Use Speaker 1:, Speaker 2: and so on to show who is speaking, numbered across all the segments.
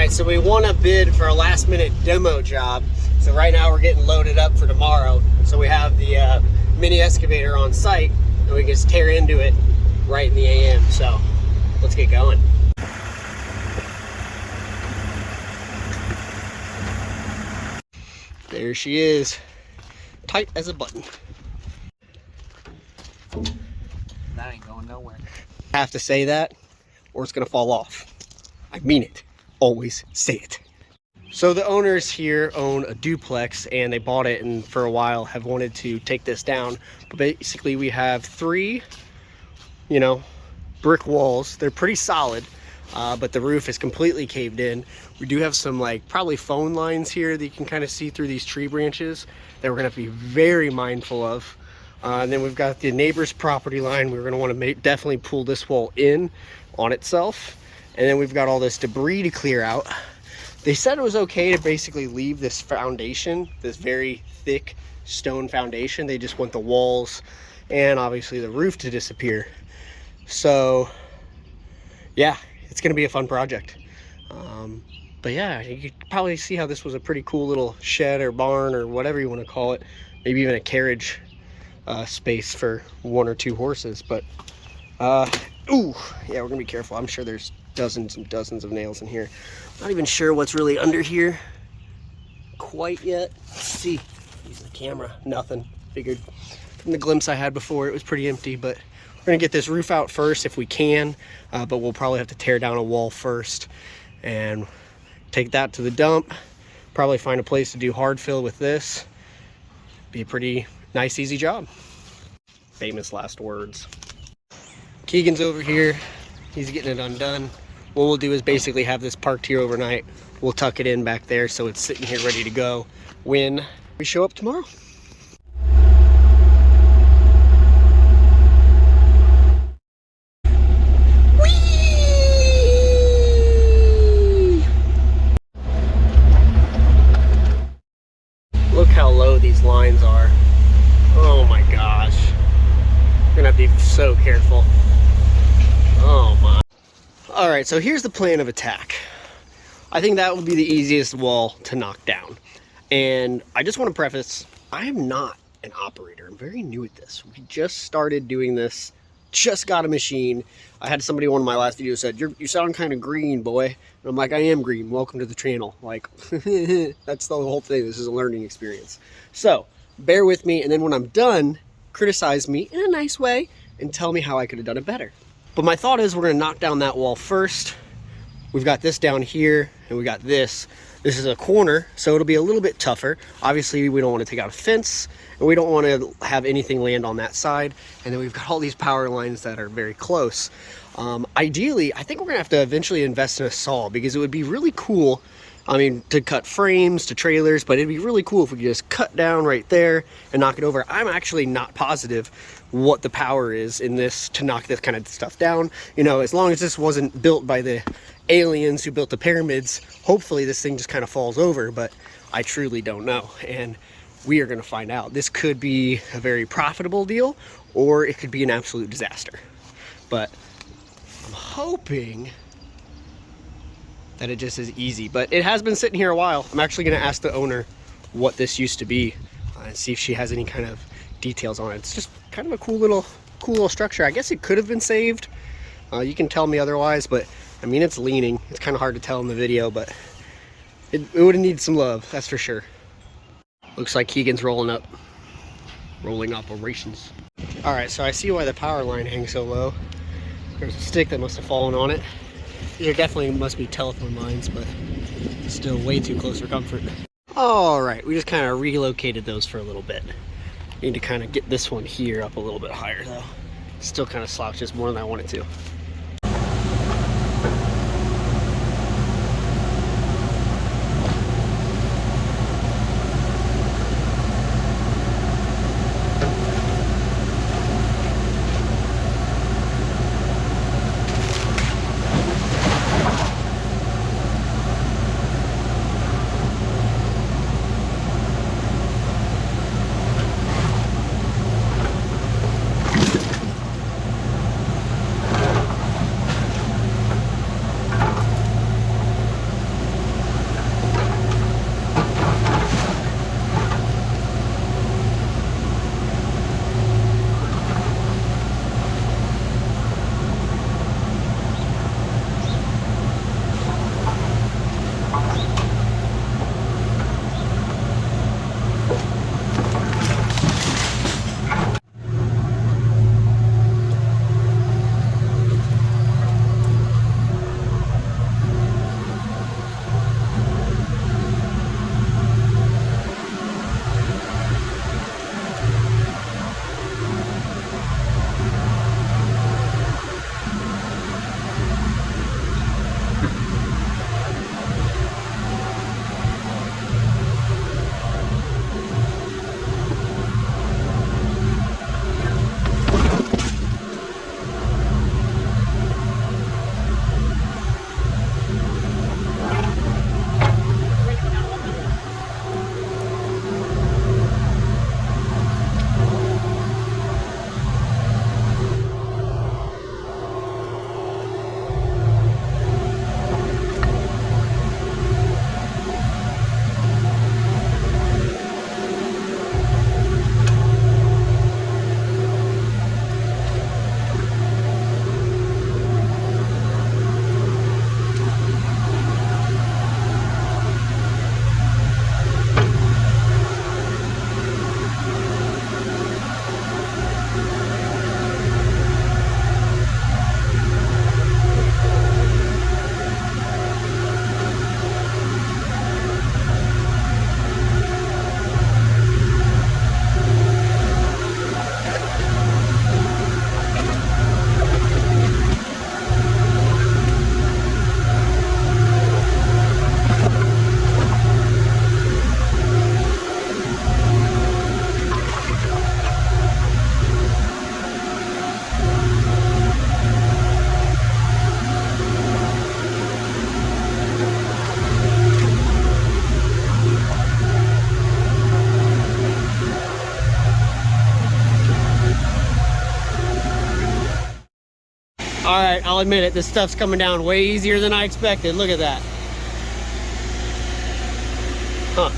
Speaker 1: right, so we won a bid for a last minute demo job. So right now we're getting loaded up for tomorrow. So we have the mini excavator on site and we can just tear into it right in the AM. So let's get going. There she is, tight as a button.
Speaker 2: That ain't going nowhere.
Speaker 1: Have to say that or it's gonna fall off. I mean it. Always say it. So the owners here own a duplex and they bought it and for a while have wanted to take this down. But basically we have three, brick walls. They're pretty solid, but the roof is completely caved in. We do have some probably phone lines here that you can kind of see through these tree branches that we're gonna have to be very mindful of. And then we've got the neighbor's property line. We're gonna want to definitely pull this wall in on itself. And then we've got all this debris to clear out. They said it was okay to basically leave this foundation, this very thick stone foundation. They just want the walls and obviously the roof to disappear. So yeah, it's gonna be a fun project. But yeah, you could probably see how this was a pretty cool little shed or barn or whatever you want to call it. Maybe even a carriage space for 1 or 2 horses. But ooh, yeah, we're gonna be careful. I'm sure there's dozens and dozens of nails in here. Not even sure what's really under here quite yet. Let's see, using the camera, nothing. Figured from the glimpse I had before it was pretty empty, but we're gonna get this roof out first if we can, but we'll probably have to tear down a wall first and take that to the dump. Probably find a place to do hard fill with this. Be a pretty nice, easy job. Famous last words. Keegan's over here. He's getting it undone. What we'll do is basically have this parked here overnight. We'll tuck it in back there so it's sitting here ready to go when we show up tomorrow. Whee! Look how low these lines are. Oh my gosh. We're gonna have to be so careful. Oh my. All right, so here's the plan of attack. I think that would be the easiest wall to knock down. And I just want to preface, I am not an operator. I'm very new at this. We just started doing this, just got a machine. I had somebody on one of my last videos said, you sound kind of green, boy. And I'm like, I am green. Welcome to the channel. Like, that's the whole thing. This is a learning experience. So bear with me. And then when I'm done, criticize me in a nice way and tell me how I could have done it better. But my thought is we're gonna knock down that wall first. We've got this down here and we got this. This is a corner, so it'll be a little bit tougher. Obviously, we don't want to take out a fence and we don't want to have anything land on that side. And then we've got all these power lines that are very close. Ideally, I think we're gonna have to eventually invest in a saw because it would be really cool. I mean, to cut frames to trailers, but it'd be really cool if we could just cut down right there and knock it over. I'm actually not positive what the power is in this to knock this kind of stuff down. As long as this wasn't built by the aliens who built the pyramids, hopefully this thing just kind of falls over, but I truly don't know. And we are gonna find out. This could be a very profitable deal or it could be an absolute disaster. But I'm hoping that it just is easy, but it has been sitting here a while. I'm actually gonna ask the owner what this used to be and see if she has any kind of details on it. It's just kind of a cool little structure. I guess it could have been saved. You can tell me otherwise, but I mean, it's leaning. It's kind of hard to tell in the video, but it would have needed some love, that's for sure. Looks like Keegan's rolling operations. All right, so I see why the power line hangs so low. There's a stick that must have fallen on it. There definitely must be telephone lines, but still way too close for comfort. All right, we just kind of relocated those for a little bit. Need to kind of get this one here up a little bit higher though. Still kind of slouches more than I want it to. All right, I'll admit it. This stuff's coming down way easier than I expected. Look at that. Huh.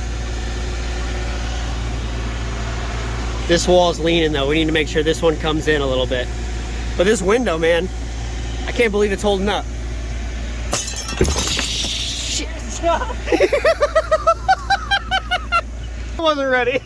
Speaker 1: This wall's leaning though. We need to make sure this one comes in a little bit. But this window, man, I can't believe it's holding up. Shit. I wasn't ready.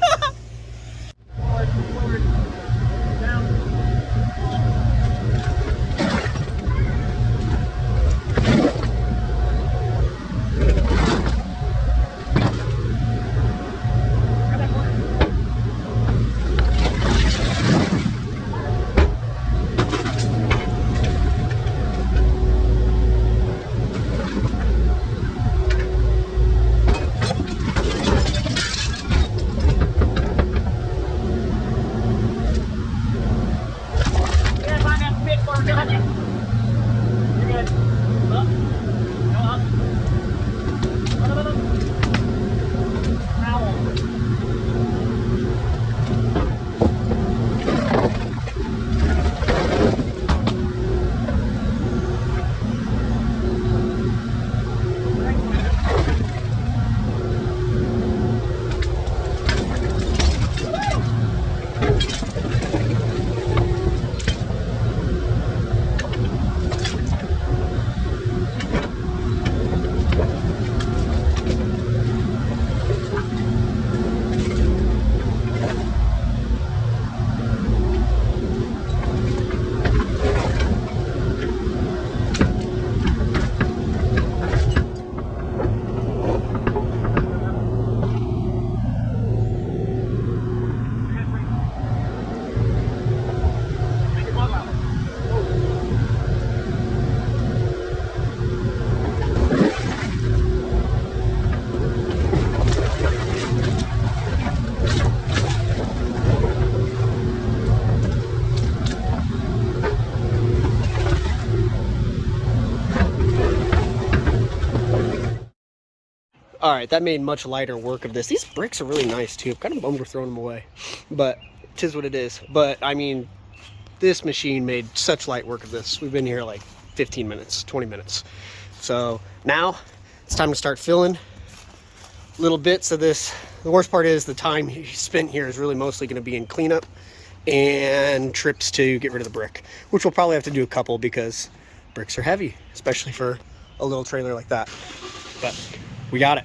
Speaker 1: All right, that made much lighter work of this. These bricks are really nice too. I'm kind of bummed we're throwing them away, but it is what it is. But I mean, this machine made such light work of this. We've been here like 15 minutes, 20 minutes. So now it's time to start filling little bits of this. The worst part is the time spent here is really mostly going to be in cleanup and trips to get rid of the brick, which we'll probably have to do a couple because bricks are heavy, especially for a little trailer like that. But we got it.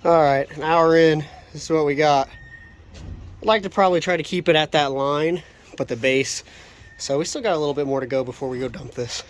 Speaker 1: All right, an hour in, this is what we got. I'd like to probably try to keep it at that line, but the base. So we still got a little bit more to go before we go dump this.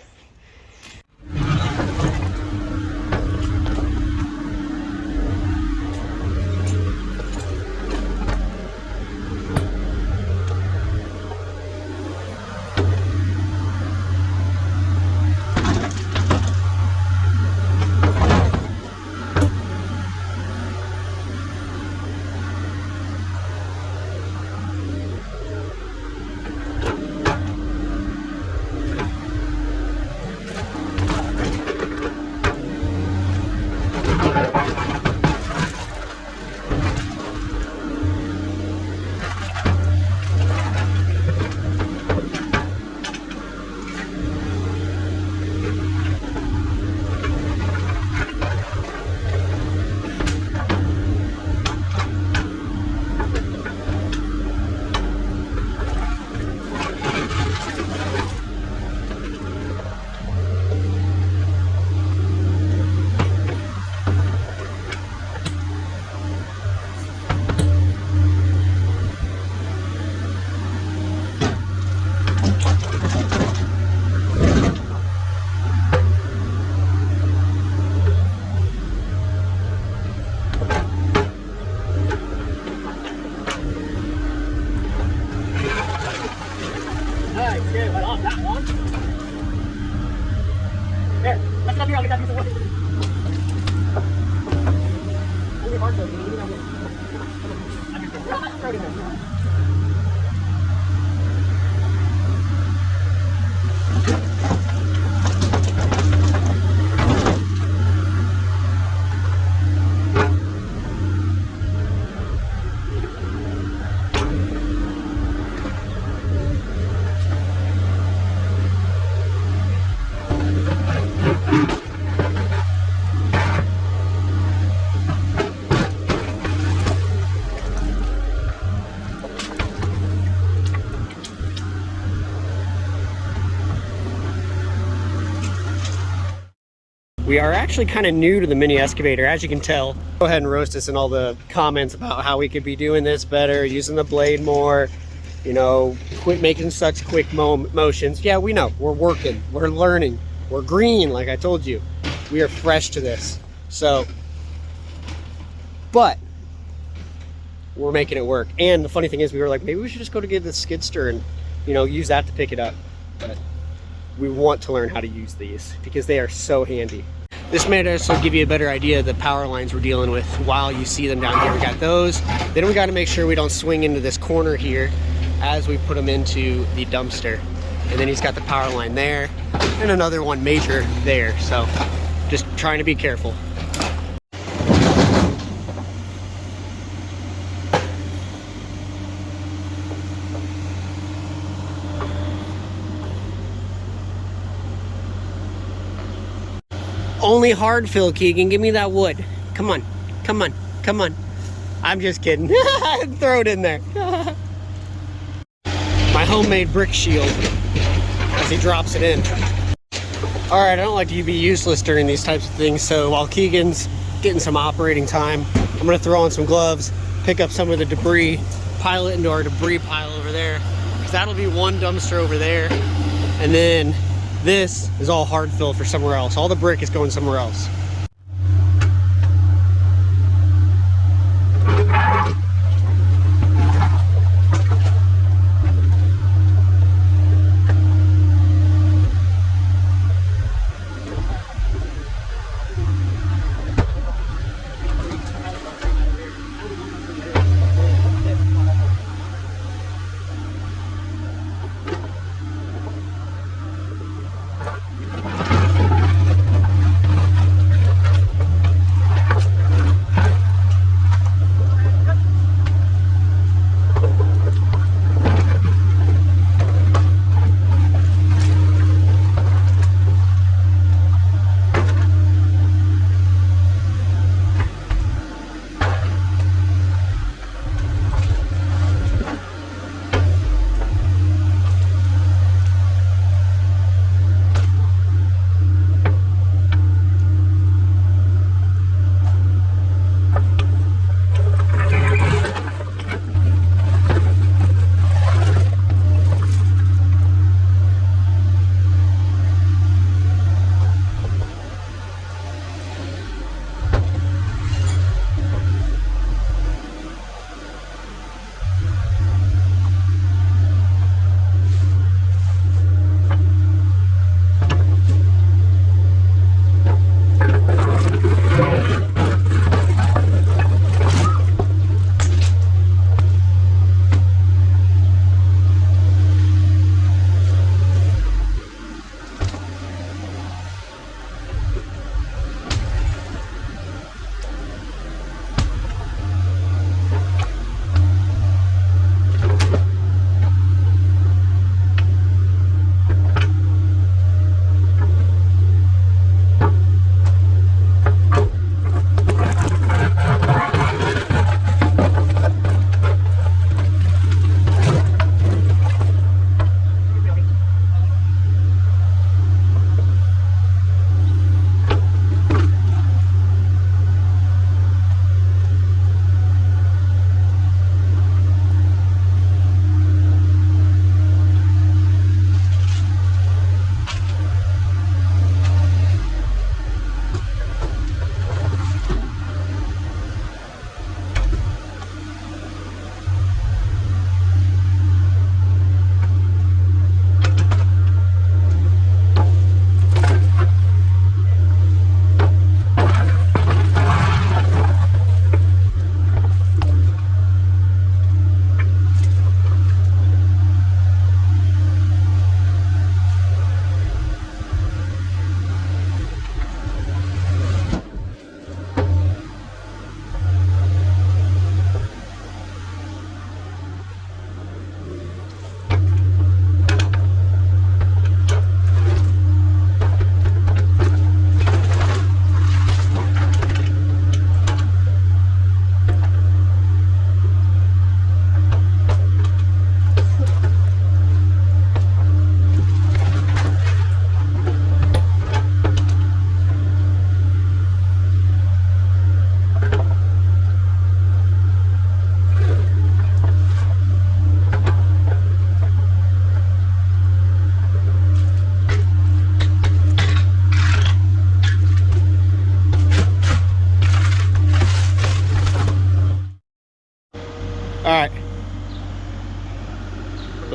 Speaker 1: We are actually kind of new to the mini excavator, as you can tell. Go ahead and roast us in all the comments about how we could be doing this better, using the blade more, you know, quit making such quick motions. Yeah, we know, we're working, we're learning, we're green, like I told you. We are fresh to this, so, but we're making it work. And the funny thing is, we were like, maybe we should just go to get the skidster and, you know, use that to pick it up. But we want to learn how to use these because they are so handy. This may also give you a better idea of the power lines we're dealing with while you see them down here. We got those. Then we got to make sure we don't swing into this corner here as we put them into the dumpster. And then he's got the power line there and another one major there. So just trying to be careful. Only hard fill, Keegan. Give me that wood. Come on. Come on. Come on. I'm just kidding. Throw it in there. My homemade brick shield as he drops it in. Alright, I don't like to be useless during these types of things, so while Keegan's getting some operating time, I'm going to throw on some gloves, pick up some of the debris, pile it into our debris pile over there. Because that'll be one dumpster over there. And then this is all hard fill for somewhere else. All the brick is going somewhere else.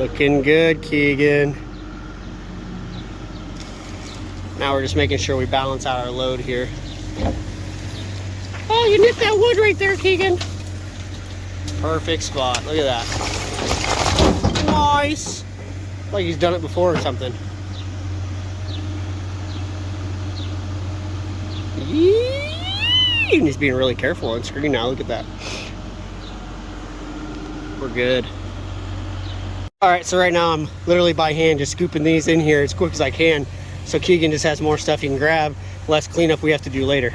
Speaker 1: Looking good, Keegan. Now we're just making sure we balance out our load here. Oh, you nipped that wood right there, Keegan. Perfect spot. Look at that. Nice. Like he's done it before or something. Yee! He's being really careful on screen now. Look at that. We're good. All right, so right now I'm literally by hand just scooping these in here as quick as I can, so Keegan just has more stuff he can grab, less cleanup we have to do later.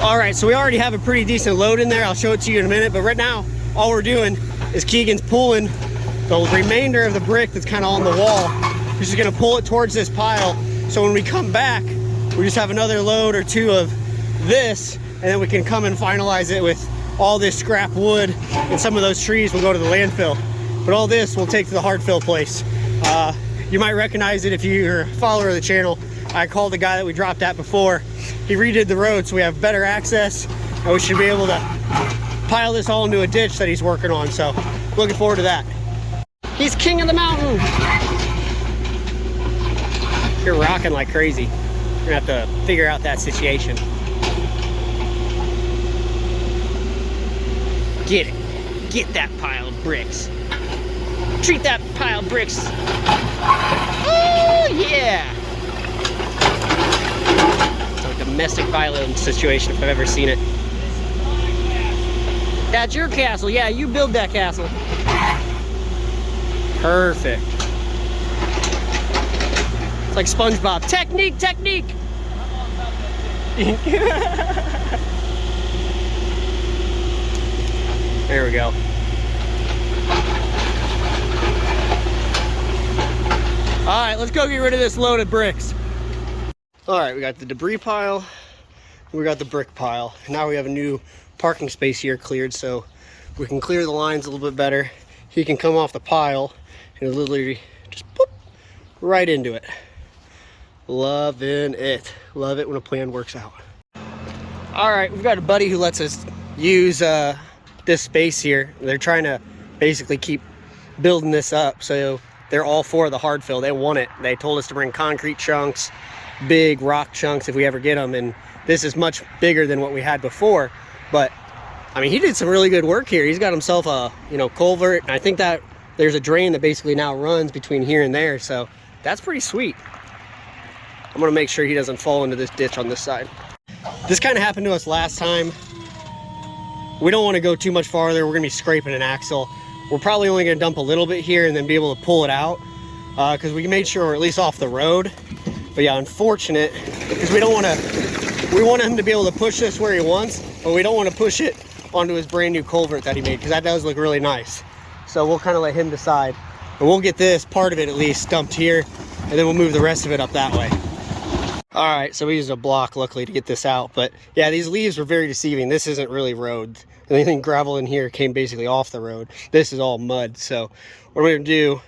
Speaker 1: All right, so we already have a pretty decent load in there. I'll show it to you in a minute, but right now, all we're doing is Keegan's pulling the remainder of the brick that's kind of on the wall. He's just gonna pull it towards this pile, so when we come back, we just have another load or two of this, and then we can come and finalize it with all this scrap wood, and some of those trees will go to the landfill. But all this we'll take to the hard fill place. You might recognize it if you're a follower of the channel. I called the guy that we dropped at before. He redid the road so we have better access, and we should be able to pile this all into a ditch that he's working on. So looking forward to that. He's king of the mountain. You're rocking like crazy. We're gonna have to figure out that situation. Get it. Get that pile of bricks. Treat that pile of bricks. Oh yeah. Domestic violence situation if I've ever seen it. That's your castle. Yeah, you build that castle. Perfect. It's like SpongeBob. Technique, technique. There we go. All right, let's go get rid of this load of bricks. All right, we got the debris pile, we got the brick pile. Now we have a new parking space here cleared, so we can clear the lines a little bit better. He can come off the pile and literally just boop, right into it. Loving it. Love it when a plan works out. All right, we've got a buddy who lets us use this space here. They're trying to basically keep building this up, so they're all for the hard fill. They want it. They told us to bring concrete chunks, big rock chunks if we ever get them, and this is much bigger than what we had before. But I mean, he did some really good work here. He's got himself a culvert, and I think that there's a drain that basically now runs between here and there, so that's pretty sweet. I'm gonna make sure he doesn't fall into this ditch on this side. This kind of happened to us last time. We don't want to go too much farther. We're gonna be scraping an axle. We're probably only gonna dump a little bit here and then be able to pull it out, because we made sure we're at least off the road. But yeah, unfortunate, because we want him to be able to push this where he wants, but we don't want to push it onto his brand new culvert that he made, because that does look really nice. So we'll kind of let him decide, and we'll get this part of it at least dumped here, and then we'll move the rest of it up that way. All right, so we used a block luckily to get this out, but yeah, these leaves were very deceiving. This isn't really road. Anything gravel in here came basically off the road. This is all mud. So what we're gonna do,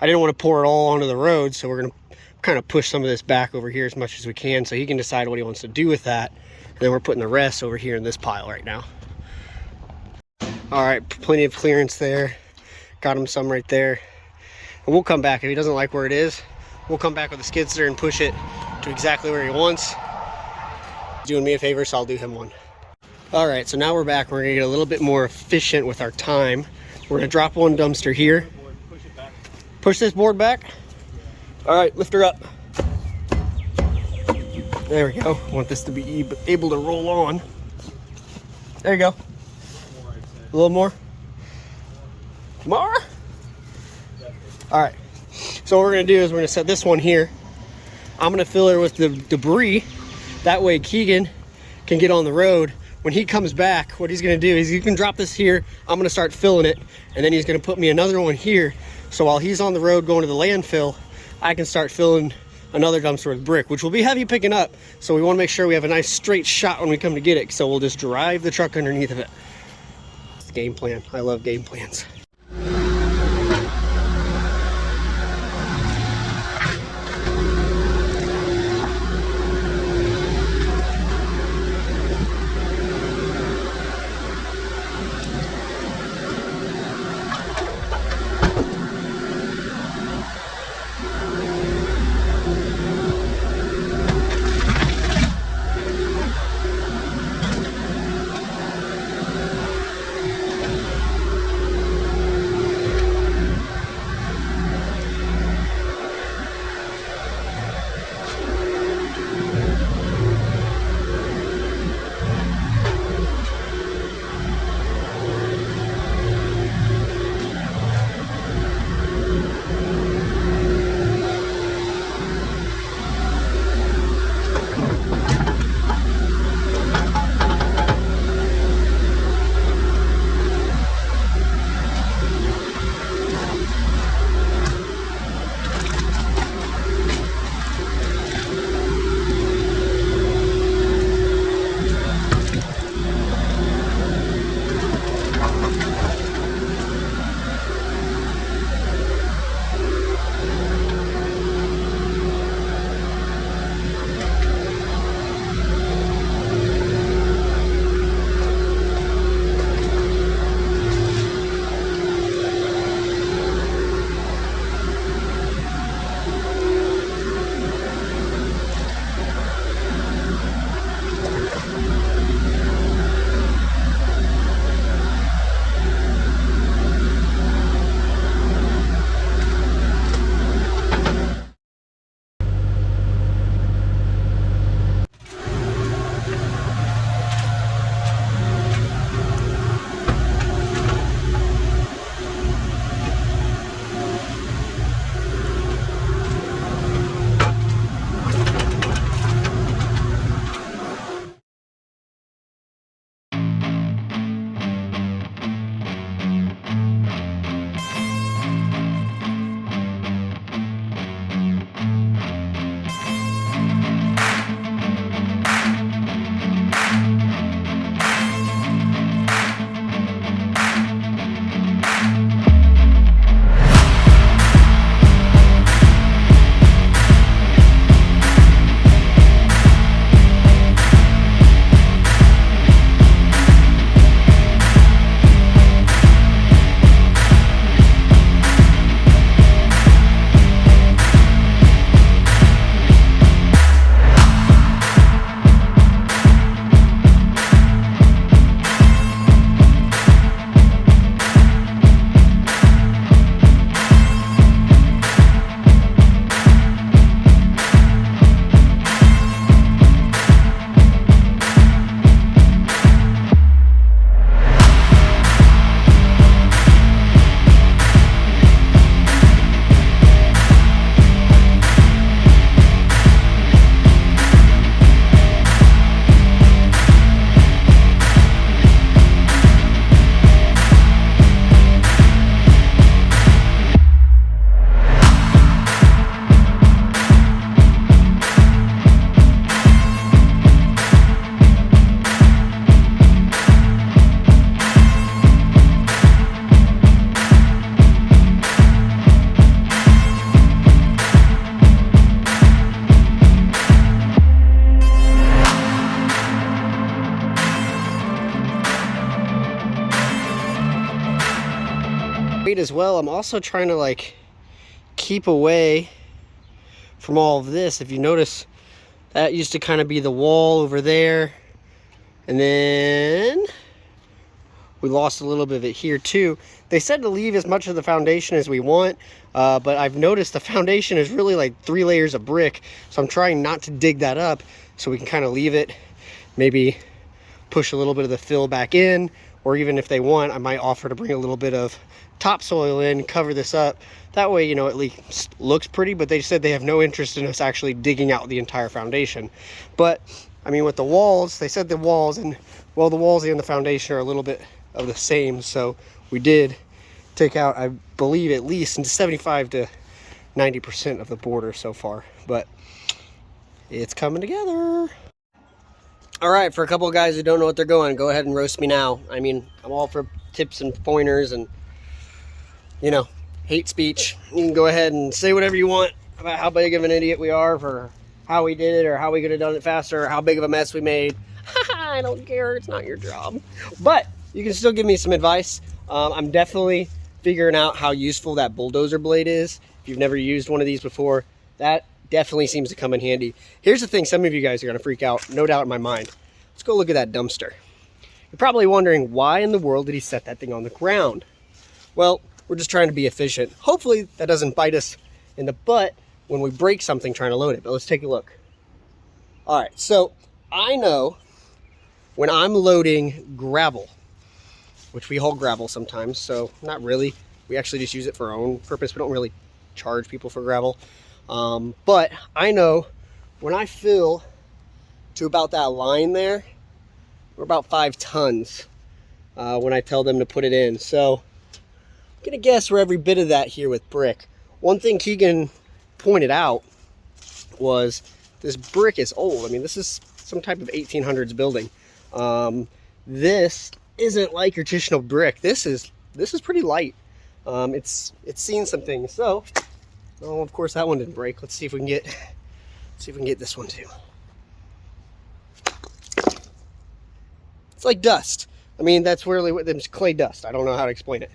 Speaker 1: I didn't want to pour it all onto the road, so we're going to kind of push some of this back over here as much as we can so he can decide what he wants to do with that. And then we're putting the rest over here in this pile right now. All right, plenty of clearance there. Got him some right there. And we'll come back. If he doesn't like where it is, we'll come back with a skid steer and push it to exactly where he wants. He's doing me a favor, so I'll do him one. All right, so now we're back. We're gonna get a little bit more efficient with our time. We're gonna drop one dumpster here. Push this board back. All right, lift her up. There we go. I want this to be able to roll on. There you go. A little more? More? All right. So what we're gonna do is we're gonna set this one here. I'm gonna fill her with the debris. That way Keegan can get on the road. When he comes back, what he's gonna do is you can drop this here. I'm gonna start filling it, and then he's gonna put me another one here. So while he's on the road going to the landfill, I can start filling another dumpster with brick, which will be heavy picking up. So we wanna make sure we have a nice straight shot when we come to get it. So we'll just drive the truck underneath of it. Game plan. I love game plans. as well, I'm also trying to like keep away from all of this. If you notice, that used to kind of be the wall over there, and then we lost a little bit of it here too. They said to leave as much of the foundation as we want, but I've noticed the foundation is really like 3 layers of brick, so I'm trying not to dig that up so we can kind of leave it, maybe push a little bit of the fill back in, or even if they want, I might offer to bring a little bit of topsoil in, cover this up. That way, you know, at least looks pretty, but they said they have no interest in us actually digging out the entire foundation. But I mean, with the walls, they said the walls, and well, the walls and the foundation are a little bit of the same, so we did take out, I believe, at least 75 to 90% of the border so far, but it's coming together. All right, for a couple of guys who don't know what they're going, go ahead and roast me now. I mean, I'm all for tips and pointers and, you know, hate speech. You can go ahead and say whatever you want about how big of an idiot we are for how we did it, or how we could have done it faster, or how big of a mess we made. I don't care, it's not your job. But you can still give me some advice. I'm definitely figuring out how useful that bulldozer blade is. If you've never used one of these before, that definitely seems to come in handy. Here's the thing, some of you guys are gonna freak out, no doubt in my mind. Let's go look at that dumpster. You're probably wondering, why in the world did he set that thing on the ground? Well, we're just trying to be efficient. Hopefully that doesn't bite us in the butt when we break something trying to load it, but let's take a look. All right, so I know when I'm loading gravel, which we haul gravel sometimes, so not really. We actually just use it for our own purpose. We don't really charge people for gravel. But I know when I fill to about that line there, we're about 5 tons when I tell them to put it in. So I'm gonna guess we're every bit of that here with brick. One thing Keegan pointed out was this brick is old. I mean, this is some type of 1800s building. This isn't like your traditional brick. This is pretty light. It's seen some things. So, oh, of course that one didn't break. Let's see if we can get this one too. It's like dust. I mean, that's really what it's clay dust. I don't know how to explain it.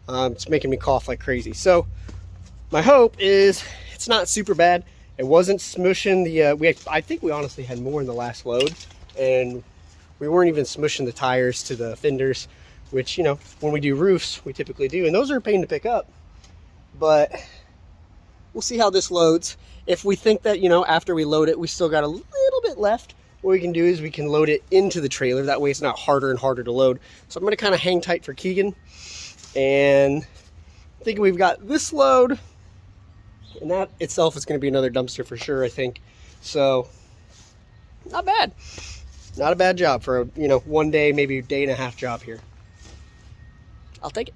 Speaker 1: It's making me cough like crazy. So my hope is it's not super bad. It wasn't smushing the I think we honestly had more in the last load, and we weren't even smushing the tires to the fenders, which, you know, when we do roofs we typically do, and those are a pain to pick up. But we'll see how this loads. If we think that, you know, after we load it we still got a little bit left, what we can do is we can load it into the trailer. That way it's not harder and harder to load. So I'm going to kind of hang tight for Keegan, and I think we've got this load, and that itself is going to be another dumpster for sure, I think. So not bad. Not a bad job for a, you know, one day, maybe a day and a half job here. I'll take it.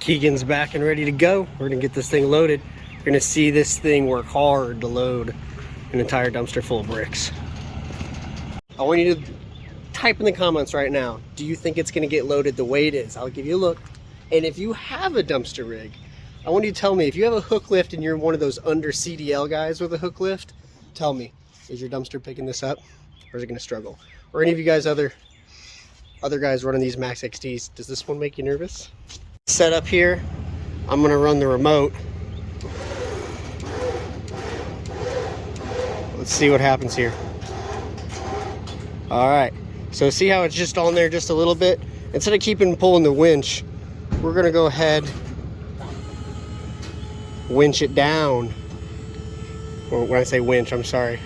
Speaker 1: Keegan's back and ready to go. We're gonna get this thing loaded. We're gonna see this thing work hard to load an entire dumpster full of bricks. I want you to type in the comments right now, do you think it's gonna get loaded the way it is? I'll give you a look. And if you have a dumpster rig, I want you to tell me, if you have a hook lift and you're one of those under CDL guys with a hook lift, tell me, is your dumpster picking this up, or is it gonna struggle? Or any of you guys, other guys running these Max XTs, does this one make you nervous? Set up here, I'm gonna run the remote. Let's see what happens here. All right, so see how it's just on there just a little bit? Instead of pulling the winch, we're gonna go ahead, winch it down. Or when I say winch, I'm sorry,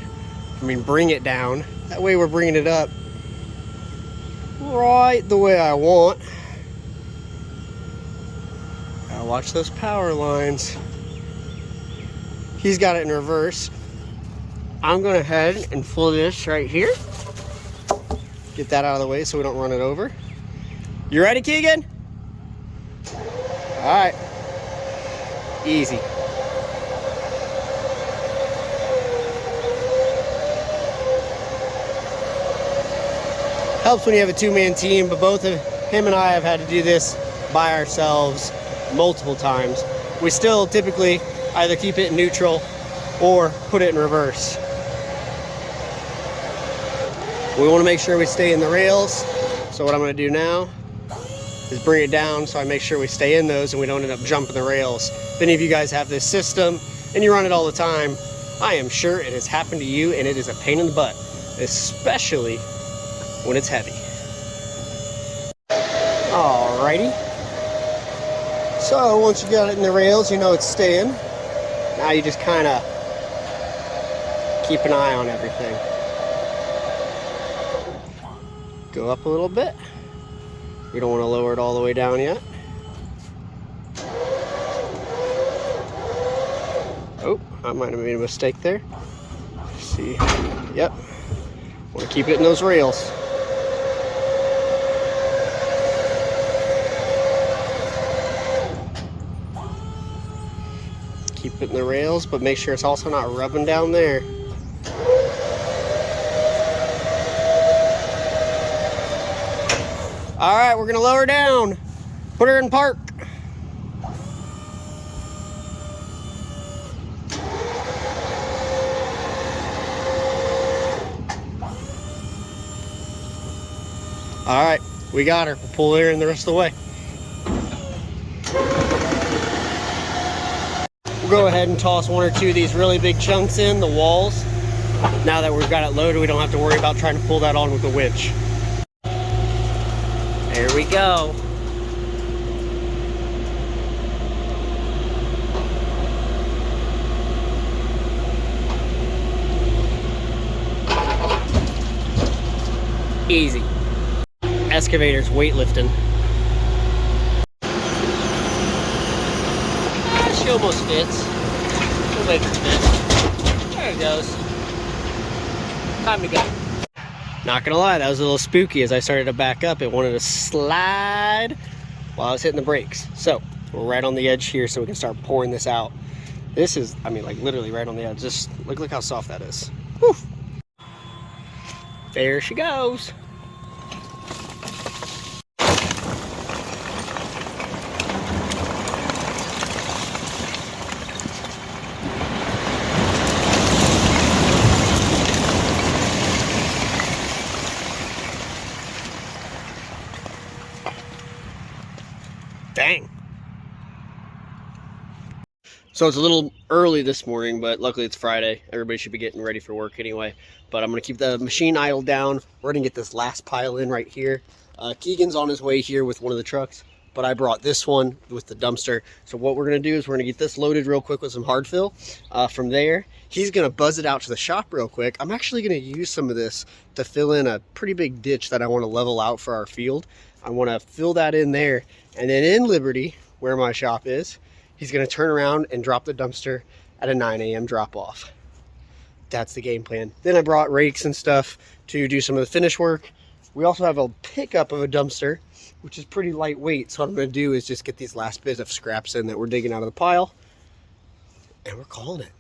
Speaker 1: I mean bring it down. That way we're bringing it up right the way I want. Gotta watch those power lines. He's got it in reverse. I'm gonna head and pull this right here. Get that out of the way so we don't run it over. You ready, Keegan? All right, easy. Helps when you have a two-man team, but both of him and I have had to do this by ourselves multiple times. We still typically either keep it in neutral or put it in reverse. We want to make sure we stay in the rails. So what I'm going to do now is bring it down so I make sure we stay in those and we don't end up jumping the rails. If any of you guys have this system and you run it all the time, I am sure it has happened to you, and it is a pain in the butt, especially when it's heavy. Alrighty. So once you got it in the rails, you know it's staying. Now you just kind of keep an eye on everything. Go up a little bit. We don't want to lower it all the way down yet. Oh, I might have made a mistake there. Let's see. Yep. Want to keep it in those rails. Keep it in the rails, but make sure it's also not rubbing down there. All right, we're gonna lower her down. Put her in park. All right, we got her. We'll pull her in the rest of the way. We'll go ahead and toss one or two of these really big chunks in, the walls. Now that we've got it loaded, we don't have to worry about trying to pull that on with the winch. There we go. Easy. Excavator's weightlifting. She almost fits. We'll make her fit. There it goes. Time to go. Not gonna lie, that was a little spooky. As I started to back up, it wanted to slide while I was hitting the brakes. So we're right on the edge here so we can start pouring this out. This is, I mean, like literally right on the edge. Just look how soft that is. Whew. There she goes. Dang. So it's a little early this morning, but luckily it's Friday. Everybody should be getting ready for work anyway. But I'm going to keep the machine idle down. We're going to get this last pile in right here. Keegan's on his way here with one of the trucks, but I brought this one with the dumpster. So what we're going to do is we're going to get this loaded real quick with some hard fill. From there, he's going to buzz it out to the shop real quick. I'm actually going to use some of this to fill in a pretty big ditch that I want to level out for our field. I want to fill that in there. And then in Liberty, where my shop is, he's going to turn around and drop the dumpster at a 9 a.m. drop off. That's the game plan. Then I brought rakes and stuff to do some of the finish work. We also have a pickup of a dumpster, which is pretty lightweight. So what I'm going to do is just get these last bits of scraps in that we're digging out of the pile. And we're calling it.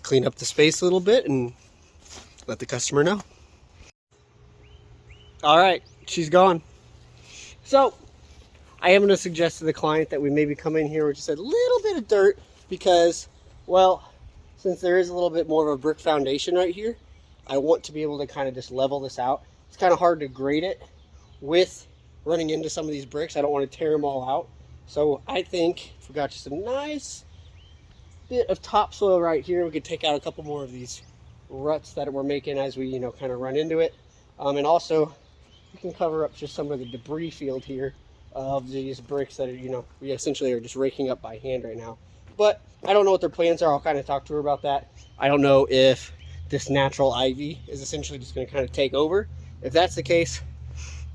Speaker 1: Clean up the space a little bit and let the customer know. All right, she's gone. So I am going to suggest to the client that we maybe come in here with just a little bit of dirt because, well, since there is a little bit more of a brick foundation right here, I want to be able to kind of just level this out. It's kind of hard to grade it with running into some of these bricks. I don't want to tear them all out. So I think if we got just a nice bit of topsoil right here, we could take out a couple more of these ruts that we're making as we, kind of run into it. And also we can cover up just some of the debris field here of these bricks that are, we essentially are just raking up by hand right now. But I don't know what their plans are. I'll kind of talk to her about that. I don't know if this natural ivy is essentially just going to kind of take over. If that's the case,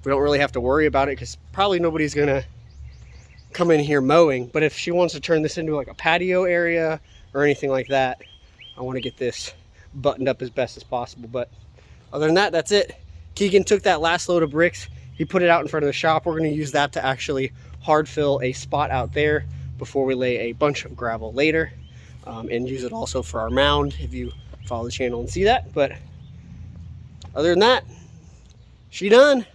Speaker 1: we don't really have to worry about it because probably nobody's going to come in here mowing. But if she wants to turn this into like a patio area or anything like that, I want to get this buttoned up as best as possible. But other than that, that's it. Keegan took that last load of bricks. He put it out in front of the shop. We're going to use that to actually hard fill a spot out there before we lay a bunch of gravel later, and use it also for our mound if you follow the channel and see that. But other than that, she done.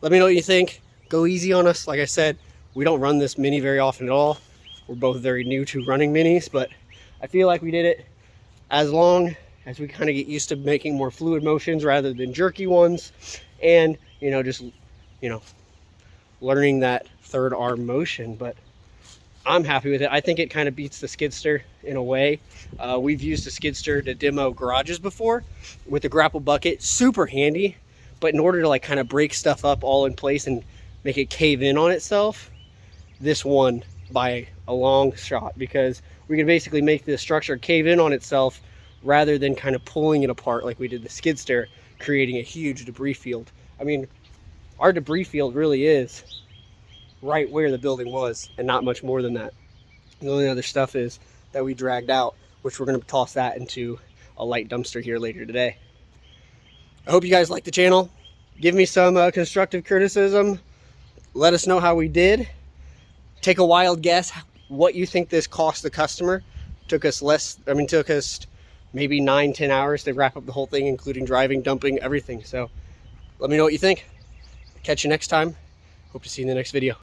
Speaker 1: Let me know what you think. Go easy on us. Like I said, we don't run this Mini very often at all. We're both very new to running Minis, but I feel like we did it as long as we kind of get used to making more fluid motions rather than jerky ones, and just learning that third arm motion, but I'm happy with it. I think it kind of beats the skidster in a way. We've used the skidster to demo garages before with the grapple bucket. Super handy, but in order to like kind of break stuff up all in place and make it cave in on itself, this won by a long shot, because we can basically make the structure cave in on itself rather than kind of pulling it apart like we did the skidster, creating a huge debris field. I mean, our debris field really is right where the building was and not much more than that. The only other stuff is that we dragged out, which we're going to toss that into a light dumpster here later today. I hope you guys like the channel. Give me some constructive criticism. Let us know how we did. Take a wild guess what you think this cost the customer. Took us maybe 9-10 hours to wrap up the whole thing, including driving, dumping, everything. So let me know what you think. Catch you next time. Hope to see you in the next video.